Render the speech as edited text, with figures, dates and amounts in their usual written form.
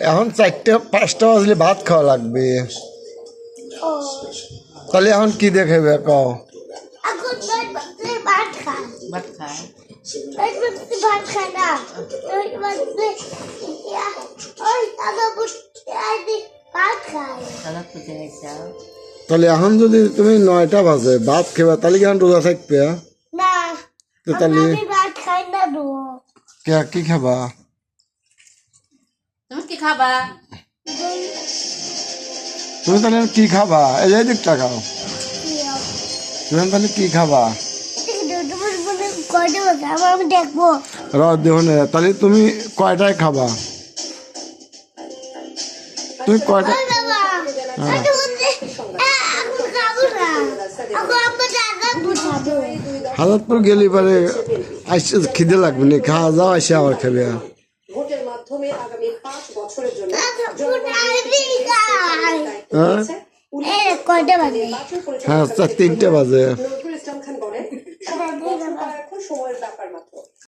এখন 4টা 5টা বাজলে ভাত খাওয়া লাগবে। তাহলে এখন কি দেখাবে কও? ভাত খায় ভাত খায় না ভাত খায়। তাহলে এখন যদি তুমি 9টা বাজে ভাত খেবা তাহলে কি এখন রোজা থাকবে? না তো তাহলে আমি ভাত খাই না দো। কি খাবা? তুমি কি খাবা? তুমি তাহলে কি খাবা? এই যে দিকটা খাও। তুমি তাহলে কি খাবা? আমি দেখবো দেখুন তাহলে তুমি কয়টায় খাবা? তুমি কয়টা? হাজারপুর গেলে পরে আসছে খিদে লাগবে না, খাওয়া যাওয়া আসে আবার খাবে। ভোটের মাধ্যমে আগামী 5 বছরের জন্য হ্যাঁ 3টা বাজে। হ্যাঁ 3টা বাজে।